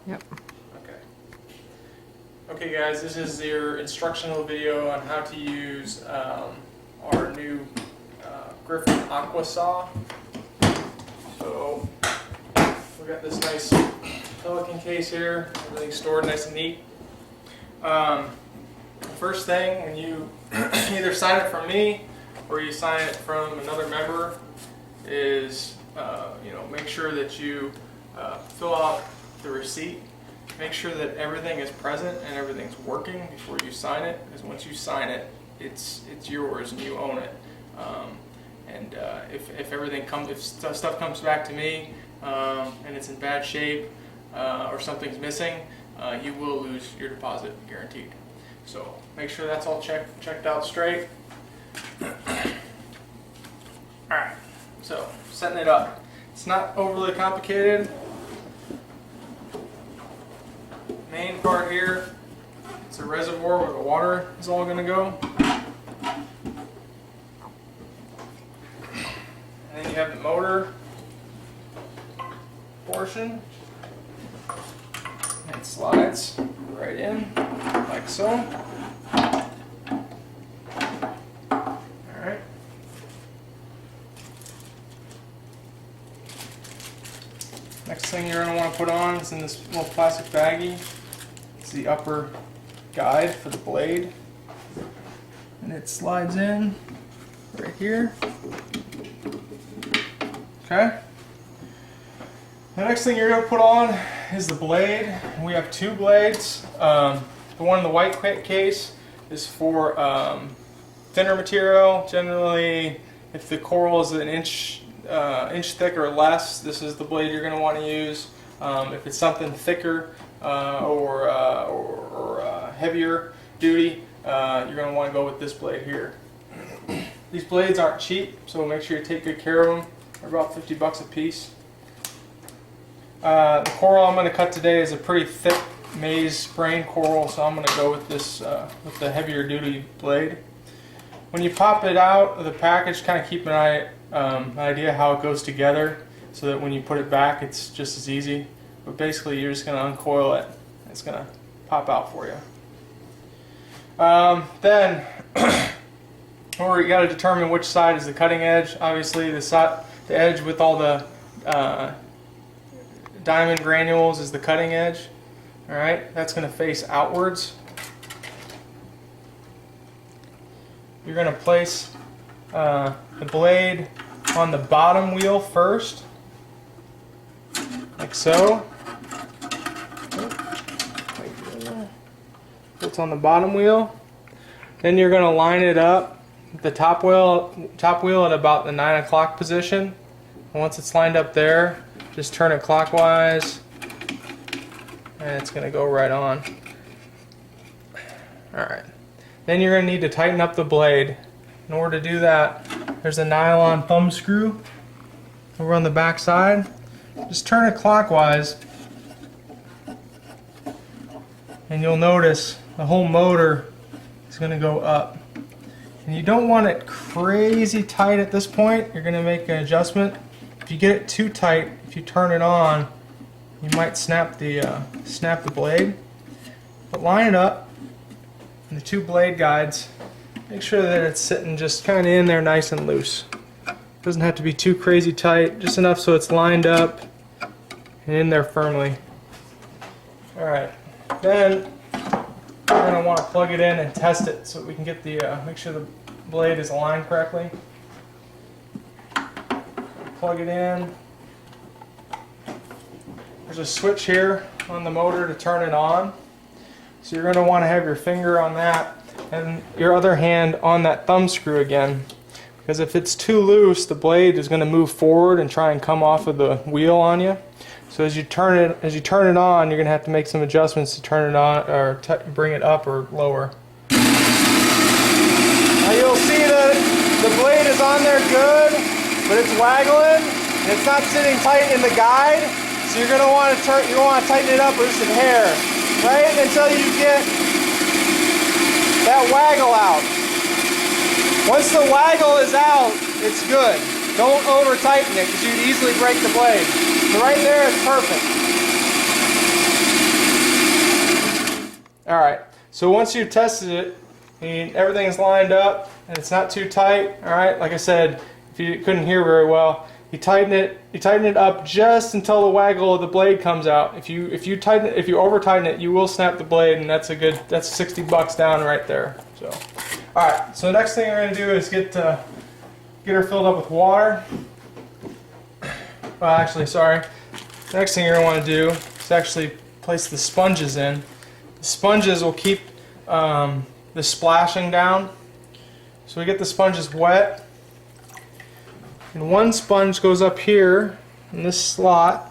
Yep. Okay. Okay guys, this is your instructional video on how to use our new Griffin AquaSaw. So we got this nice Pelican case here, everything's stored nice and neat. First thing, when you either sign it from me or you sign it from another member, is make sure that you fill out the receipt. Make sure that everything is present and everything's working before you sign it, because once you sign it, it's yours and you own it. If everything comes, if stuff comes back to me and it's in bad shape or something's missing, you will lose your deposit, guaranteed. So make sure that's all checked out straight. Alright, so setting it up. It's not overly complicated. Main part here, it's a reservoir where the water is all going to go. And then you have the motor portion. It slides right in, like so. Alright. Next thing you're going to want to put on is in this little plastic baggie. It's the upper guide for the blade. And it slides in right here. Okay. The next thing you're going to put on is the blade. We have two blades. The one in the white case is for thinner material. Generally, if the coral is an inch thick or less, this is the blade you're going to want to use. If it's something thicker or heavier duty, you're going to want to go with this blade here. These blades aren't cheap, so make sure you take good care of them. They're about 50 bucks a piece. The coral I'm going to cut today is a pretty thick maize sprain coral, so I'm going to go with this with the heavier duty blade. When you pop it out of the package, kind of keep an idea how it goes together, so that when you put it back, it's just as easy. But basically, you're just going to uncoil it. It's going to pop out for you. Then, you got to determine which side is the cutting edge. Obviously, the edge with all the diamond granules is the cutting edge. All right, that's going to face outwards. You're going to place the blade on the bottom wheel first, like so. It's on the bottom wheel. Then you're going to line it up the top wheel at about the 9 o'clock position. And once it's lined up there, just turn it clockwise, and it's going to go right on. Alright. Then you're going to need to tighten up the blade. In order to do that, there's a nylon thumb screw over on the back side. Just turn it clockwise, and you'll notice the whole motor is going to go up. And you don't want it crazy tight at this point. You're going to make an adjustment. If you get it too tight, if you turn it on, you might snap the blade. But line it up, and the two blade guides, make sure that it's sitting just kind of in there nice and loose. Doesn't have to be too crazy tight, just enough so it's lined up and in there firmly. Alright, then we're going to want to plug it in and test it so we can get the make sure the blade is aligned correctly. Plug it in. There's a switch here on the motor to turn it on. So you're going to want to have your finger on that and your other hand on that thumb screw again. Because if it's too loose, the blade is going to move forward and try and come off of the wheel on you. So as you turn it on, you're going to have to make some adjustments to turn it on or bring it up or lower. Now you'll see that the blade is on there good, but it's waggling and it's not sitting tight in the guide. So you're going to want to tighten it up with just a hair, right until you get that waggle out. Once the waggle is out, it's good. Don't over tighten it because you'd easily break the blade. So right there is perfect. So once you've tested it and everything's lined up and it's not too tight, all right, like I said, if you couldn't hear very well, you tighten it up just until the waggle of the blade comes out. If you over tighten it, you will snap the blade, and that's $60 down right there. So, all right. So the next thing we're going to do is get her filled up with water. Well, actually, sorry. The next thing you're going to want to do is actually place the sponges in. The sponges will keep the splashing down. So we get the sponges wet. And one sponge goes up here in this slot.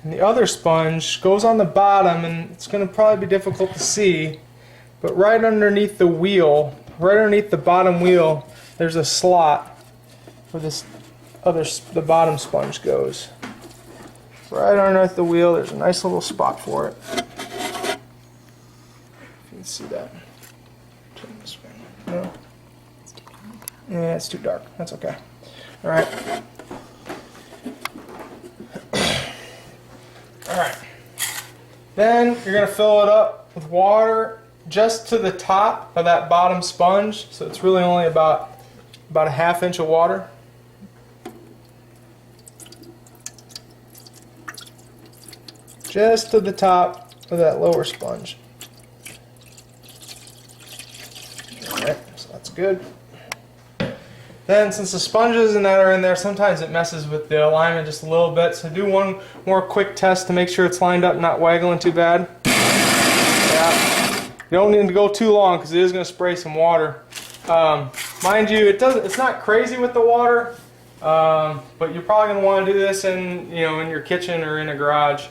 And the other sponge goes on the bottom, and it's going to probably be difficult to see, but right underneath the wheel, right underneath the bottom wheel, there's a slot where the bottom sponge goes. Right underneath the wheel, there's a nice little spot for it. You can see that. Turn this way. No? Yeah, it's too dark. That's okay. All right. All right. Then you're going to fill it up with water just to the top of that bottom sponge. So it's really only about a ½ inch of water. Just to the top of that lower sponge. Alright, so that's good. Then, since the sponges and that are in there, sometimes it messes with the alignment just a little bit. So do one more quick test to make sure it's lined up, not waggling too bad. Yeah. You don't need to go too long because it is going to spray some water. Mind you, it's not crazy with the water, but you're probably going to want to do this in your kitchen or in a garage.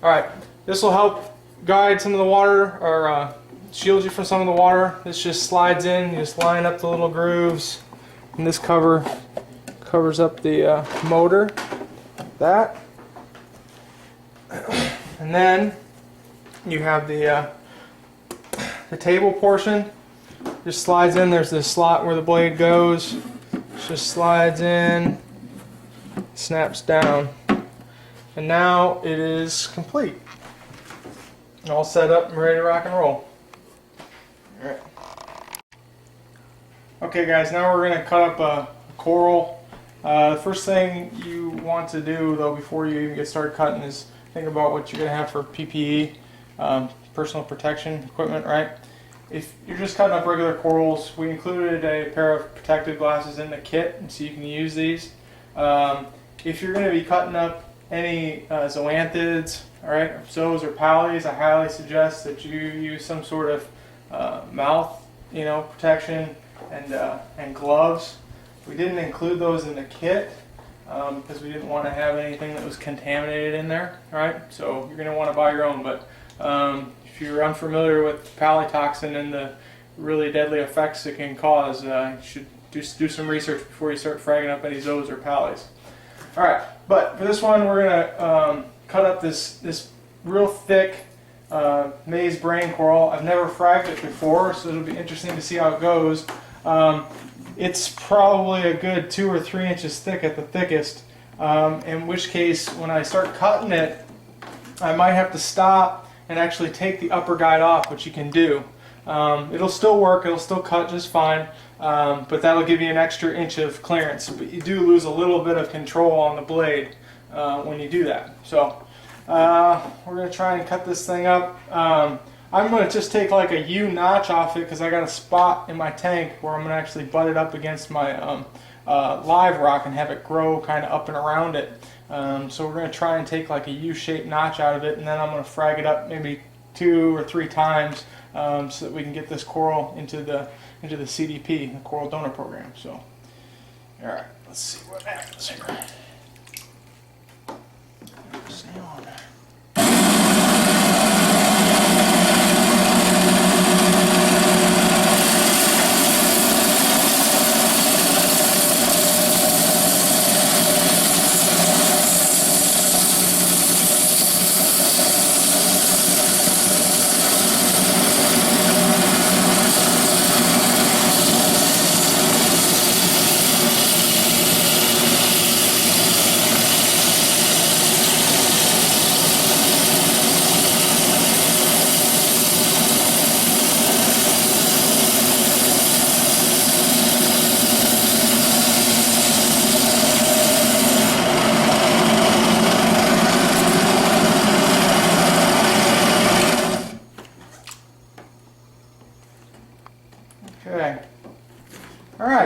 All right, this will help guide some of the water, or shield you from some of the water. This just slides in. You just line up the little grooves, and this covers up the motor, like that. And then you have the table portion. Just slides in. There's this slot where the blade goes. Just slides in, snaps down. And now it is complete. All set up and ready to rock and roll. Alright. Okay guys, now we're going to cut up a coral. The first thing you want to do though before you even get started cutting is think about what you're going to have for PPE, personal protection equipment, right? If you're just cutting up regular corals, we included a pair of protective glasses in the kit, and so you can use these. If you're going to be cutting up any zoanthids, all right, zoes or pallies, I highly suggest that you use some sort of mouth, protection and gloves. We didn't include those in the kit because we didn't want to have anything that was contaminated in there, all right? So you're going to want to buy your own, but if you're unfamiliar with palitoxin and the really deadly effects it can cause, you should just do some research before you start fragging up any zoes or pallies. All right, but for this one, we're gonna cut up this real thick maize brain coral. I've never fragged it before, so it'll be interesting to see how it goes. It's probably a good 2 or 3 inches thick at the thickest. In which case, when I start cutting it, I might have to stop and actually take the upper guide off, which you can do. It'll still work. It'll still cut just fine. But that'll give you an extra inch of clearance, but you do lose a little bit of control on the blade when you do that. So we're going to try and cut this thing up. I'm going to just take like a U notch off it because I got a spot in my tank where I'm going to actually butt it up against my live rock and have it grow kind of up and around it. So we're going to try and take like a U-shaped notch out of it, and then I'm going to frag it up maybe 2 or 3 times so that we can get this coral into the CDP, the Coral Donor Program. So, all right, let's see what happens here. Stay on there.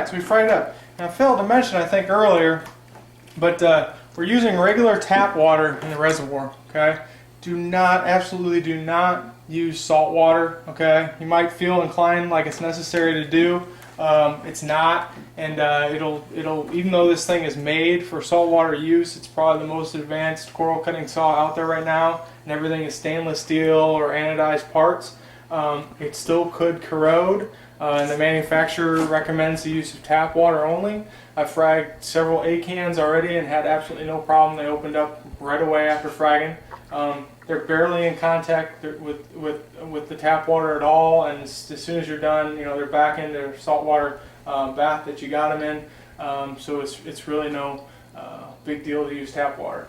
so we fried it up. And I failed to mention, I think earlier, but we're using regular tap water in the reservoir, okay? Do not, absolutely do not use salt water, okay? You might feel inclined like it's necessary to do. It's not, and it'll even though this thing is made for saltwater use, it's probably the most advanced coral cutting saw out there right now, and everything is stainless steel or anodized parts. It still could corrode, and the manufacturer recommends the use of tap water only. I've fragged several A-cans already and had absolutely no problem. They opened up right away after fragging. They're barely in contact with the tap water at all, and as soon as you're done, you know, they're back in their saltwater bath that you got them in. So it's really no big deal to use tap water.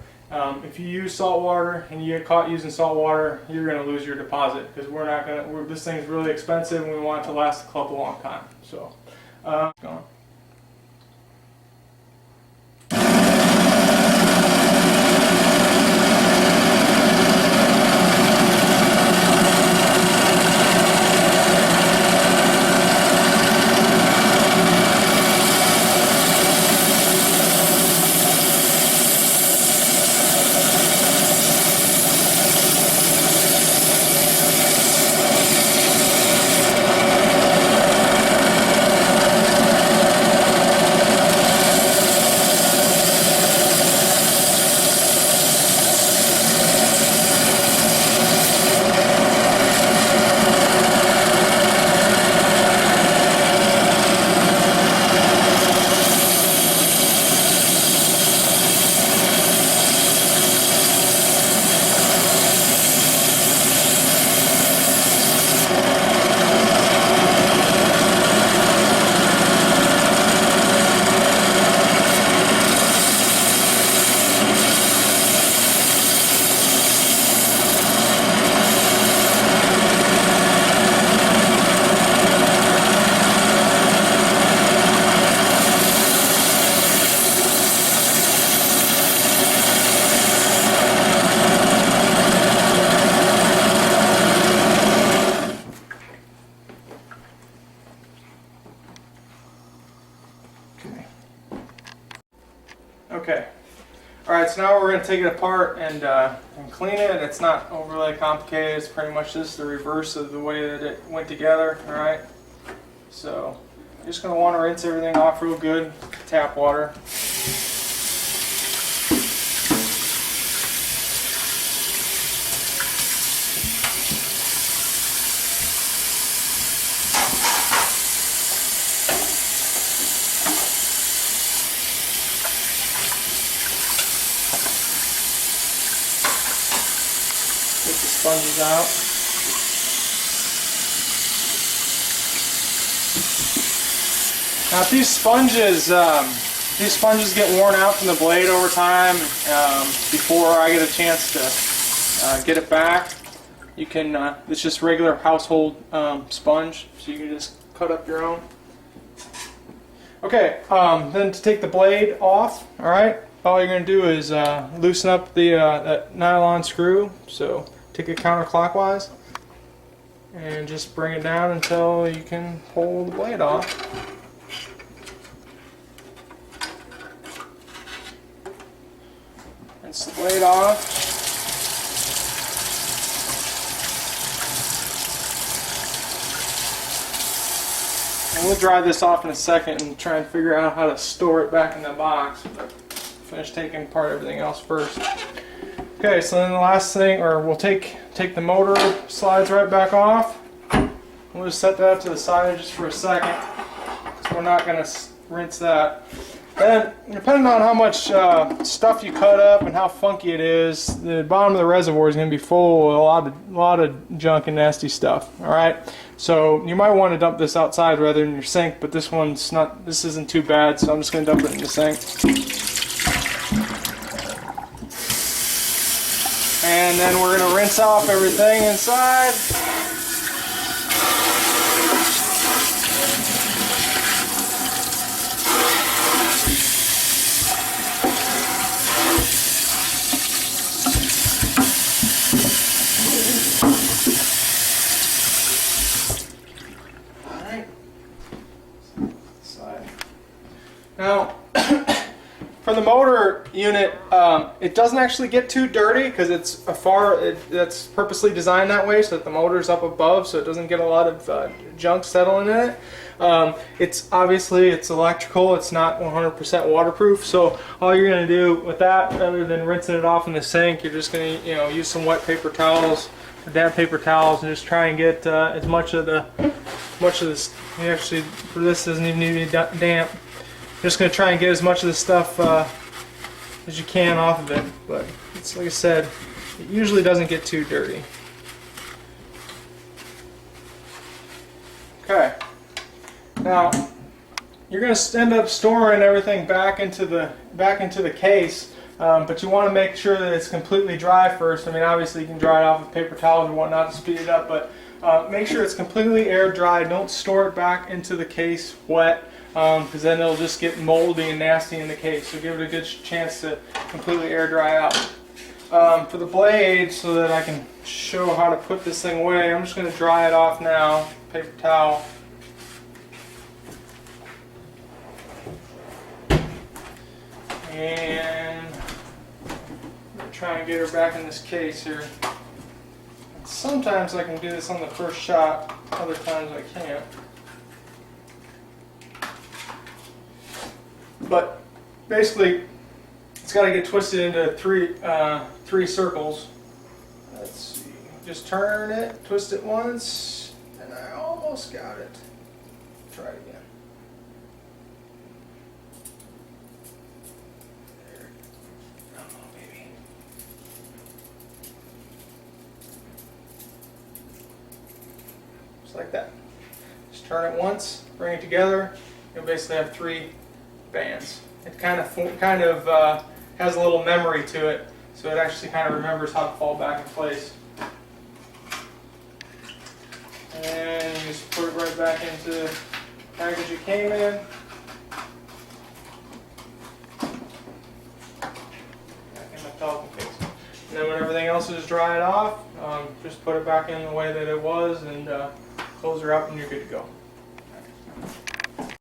If you use salt water and you get caught using salt water, you're going to lose your deposit, because we're not going to. This thing's really expensive, and we want it to last the club a long time. So, gone. Okay. Alright, so now we're going to take it apart and clean it. It's not overly complicated. It's pretty much just the reverse of the way that it went together. Alright. So, you're just going to want to rinse everything off real good with tap water. Get the sponges out. Now if these sponges get worn out from the blade over time, before I get a chance to get it back, you can, it's just regular household sponge, so you can just cut up your own. Okay, then to take the blade off, alright, all you're going to do is loosen up the that nylon screw. So take it counterclockwise and just bring it down until you can pull the blade off. Rinse the blade off. And we'll dry this off in a second and try and figure out how to store it back in the box. But finish taking apart everything else first. Okay, so then the last thing, or we'll take the motor slides right back off. We'll just set that up to the side just for a second, because we're not going to rinse that. Then, depending on how much stuff you cut up and how funky it is, the bottom of the reservoir is going to be full of a lot of junk and nasty stuff. All right, so you might want to dump this outside rather than your sink, but this one's not. This isn't too bad, so I'm just going to dump it in the sink. And then we're going to rinse off everything inside. Alright. Side. for the motor unit, it doesn't actually get too dirty because it's that's purposely designed that way so that the motor's up above, so it doesn't get a lot of junk settling in it. It's electrical. It's not 100% waterproof. So all you're going to do with that, other than rinsing it off in the sink, you're just going to use some wet paper towels, damp paper towels, and just try and get as much of this. Actually, for this doesn't even need to be damp. Just going to try and get as much of the stuff as you can off of it, but it's like I said, it usually doesn't get too dirty. Okay, now you're going to end up storing everything back into the case, but you want to make sure that it's completely dry first. I mean, obviously you can dry it off with paper towels or whatnot to speed it up, but make sure it's completely air dry. Don't store it back into the case wet, because then it'll just get moldy and nasty in the case. So give it a good chance to completely air dry out. For the blade, so that I can show how to put this thing away, I'm just going to dry it off now. Paper towel. And I'm going to try and get her back in this case here. Sometimes I can do this on the first shot, other times I can't. But basically, it's got to get twisted into three circles. Let's see. Just turn it, twist it once, and I almost got it. Try it again. There. Come on, baby. Just like that. Just turn it once, bring it together. You'll basically have 3 bands. It kind of has a little memory to it, so it actually kind of remembers how to fall back in place. And you just put it right back into the package it came in. Back in my Pelican case. And then when everything else is dried off, just put it back in the way that it was and close her up and you're good to go.